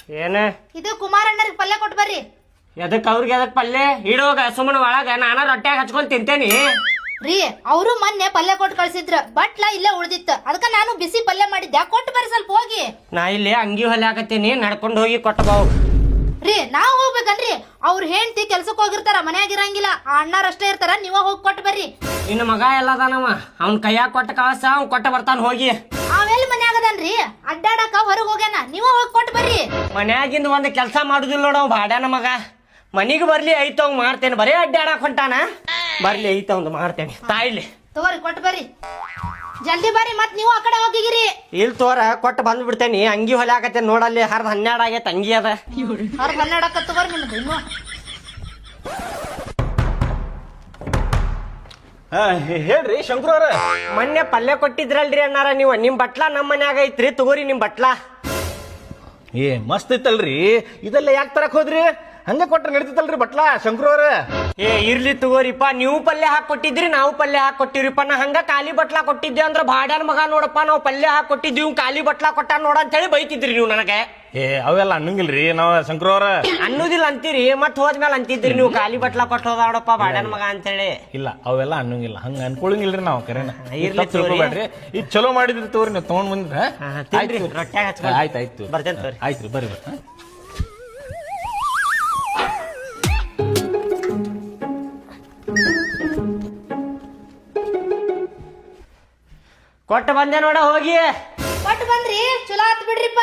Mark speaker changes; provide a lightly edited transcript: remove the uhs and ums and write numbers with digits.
Speaker 1: ಏನ
Speaker 2: ಇದು ಕುಮಾರಣ್ಣರಿಗೆ ಪಲ್ಯ ಕೊಟ್ಟು ಬರ್ರಿ.
Speaker 1: ಎದಕ್ ಅವ್ರಿಗೆ ಎದಕ್ ಪಲ್ಯ ಇಡೋಗ ಸುಮ್ಮನೆ ಒಳಗ ನಾನ ರೊಟ್ಯಾಗ ಹಚ್ಕೊಂಡ್ ತಿಂತೇನಿ
Speaker 2: ರೀ. ಅವರು ಮೊನ್ನೆ ಪಲ್ಯ ಕೊಟ್ಟು ಕಳ್ಸಿದ್ರ ಬಟ್ಲ ಇಲ್ಲೇ ಉಳ್ದಿತ್ತ, ಅದಕ್ಕ ನಾನು ಬಿಸಿ ಪಲ್ಯ ಮಾಡಿದ್ದೆ, ಕೊಟ್ಟು ಬರ್ರಿ ಸ್ವಲ್ಪ ಹೋಗಿ.
Speaker 1: ನಾ ಇಲ್ಲಿ ಅಂಗಿ ಹೊಲೆ ಹಾಕತ್ತೀನಿ, ನಡ್ಕೊಂಡು ಹೋಗಿ ಕೊಟ್ಟ ಬಾವು.
Speaker 2: ರೀ ನಾವ್ ಹೋಗ್ಬೇಕನ್ರಿ? ಅವ್ರ ಹೆಂಡತಿ ಕೆಲ್ಸಕ್ಕೆ ಹೋಗಿರ್ತಾರ, ಮನ್ಯಾಗ ಇರಂಗಿಲ್ಲ, ಆ ಅಣ್ಣಾರಷ್ಟೇ ಇರ್ತಾರ, ನೀವ ಹೋಗಿ ಕೊಟ್ಟು ಬರ್ರಿ.
Speaker 1: ನಿನ್ನ ಮಗ ಎಲ್ಲದಾನವ, ಅವ್ನ ಕೈಯಾಗ ಕೊಟ್ಟ ಕಳಸ ಅವ್ನ್ ಕೊಟ್ಟ ಬರ್ತಾನ ಹೋಗಿ.
Speaker 2: ಅವೆಲ್ಲಿ ಮನ್ಯಾಗದನ್ರಿ, ಅಡ್ಡಾಡಕ ಹೊರಗೆ ಹೋಗ್ಯಾನ, ನೀವ ಹೋಗಿ ಕೊಟ್ಟು ಬರ್ರಿ.
Speaker 1: ಮನ್ಯಾಗಿಂದ ಒಂದ್ ಕೆಲ್ಸ ಮಾಡುದಿಲ್ಲ ನೋಡ ಅವ್ ಬಾಡ್ಯಾನ ಮಗ. ಮನಿಗೆ ಬರ್ಲಿ ಐತವ್ ಮಾಡ್ತೇನೆ, ಬರೇ ಅಡ್ಡಾಡಕ್ ಹೊಂಟಾನ. ಬರ್ಲಿ ಐತವ್ ಮಾಡ್ತೇನೆ ತಾಯಿಲಿ.
Speaker 2: ತಗೋರಿ ಕೊಟ್ಟು ಬರ್ರಿ, ಜಲ್ದಿ ಬರ್ರಿ, ಮತ್ ನೀವು ಆ ಕಡೆ ಹೋಗಿಗಿರಿ.
Speaker 1: ಇಲ್ ತೋರ ಕೊಟ್ಟು ಬಂದ್ ಬಿಡ್ತೇನಿ. ಅಂಗಿ ಹೊಲೆ ಹಾಕತ್ತೇನೆ ನೋಡಲ್ಲಿ, ಹರ್ದ್ 12 ಆಗೈತೆ ಅಂಗಿ ಅದ.
Speaker 2: ಅವ್ರ 12 ತಗೋರಿ ನಿಮ್ದು ಇನ್ನು.
Speaker 3: ಹೇಳ್ರಿ ಶಂಕರ ಅವ್ರ,
Speaker 1: ಮೊನ್ನೆ ಪಲ್ಯ ಕೊಟ್ಟಿದ್ರಲ್ರಿ ಅಣ್ಣಾರ ನೀವು, ನಿಮ್ ಬಟ್ಲ ನಮ್ ಮನ್ಯಾಗ ಐತ್ರಿ, ತಗೋರಿ ನಿಮ್ ಬಟ್ಲ.
Speaker 3: ಮಸ್ತ್ ಐತಲ್ರಿ, ಇದೆಲ್ಲ ಯಾಕೆ ತರಕ್ ಹೋದ್ರಿ? ಹಂಗ ಕೊಟ್ರ ನಡೀತಲ್ರಿ ಬಟ್ಲಾ ಶಂಕರ ಅವ್ರ.
Speaker 1: ಇರ್ಲಿ ತಗೋರಿಪ್ಪ, ನೀವು ಪಲ್ಯ ಹಾಕಿ ಕೊಟ್ಟಿದ್ರಿ, ನಾವು ಪಲ್ಯ ಹಾಕಿ ಕೊಟ್ಟಿವ್ರಿಪ್ಪ. ನಾ ಹಂಗ ಖಾಲಿ ಬಟ್ಲಾ ಕೊಟ್ಟಿದ್ದೆ ಅಂದ್ರ ಬಾಡ್ಯಾನ ಮಗ ನೋಡಪ್ಪ, ನಾವು ಪಲ್ಯ ಹಾಕಿ ಕೊಟ್ಟಿದ್ದೀವಿ, ಖಾಲಿ ಬಟ್ಲಾ ಕೊಟ್ಟ ನೋಡ ಅಂತ ಹೇಳಿ ಬೈತಿದ್ರಿ ನೀವು ನನಗೆ.
Speaker 3: ಅವೆಲ್ಲ ಅನ್ನಂಗಿಲ್ರಿ ನಾವ್ ಶಂಕರ ಅವ್ರ.
Speaker 1: ಅನ್ನೋದಿಲ್ಲ ಅಂತೀರಿ, ಮತ್ ಹೋದ್ಮೇಲೆ ಅಂತಿದ್ರಿ ನೀವು ಖಾಲಿ ಬಟ್ಲಾ ಕೊಟ್ಟು ಹೋದಾಡಪ್ಪ ಬಾಡ್ಯಾನ ಮಗ ಅಂತ ಹೇಳಿ.
Speaker 3: ಇಲ್ಲ ಅವೆಲ್ಲ ಅನ್ನಂಗಿಲ್ಲ, ಹಂಗ ಅನ್ಕೊಳಂಗಿಲ್ರಿ ನಾವ್ ಕರೆನ.
Speaker 1: ಇರ್ಲಿ ತಗೋರಿ.
Speaker 3: ಬೇಡ್ರಿ, ಈಗ ಚಲೋ ಮಾಡಿದ್ರಿ ತಗೋರಿ, ನೀವು ತಗೊಂಡ್ ಬಂದ್ರ.
Speaker 1: ರೊಟ್ಯಾಗ ಹಚ್ಕೊಂಡು
Speaker 3: ಆಯ್ತಾಯ್ತು
Speaker 1: ಬರ್ತೇನೆ ತಗೋರಿ.
Speaker 3: ಆಯ್ತ್ರಿ, ಬರ್ರಿ ಬರ್ರಿ.
Speaker 1: ಕೊಟ್ಟು ಬಂದೆ ನೋಡ ಹೋಗಿ.
Speaker 2: ಕೊಟ್ಟು ಬಂದ್ರಿ, ಚಲೋ ಆತ್ ಬಿಡ್ರಿಪ್ಪ.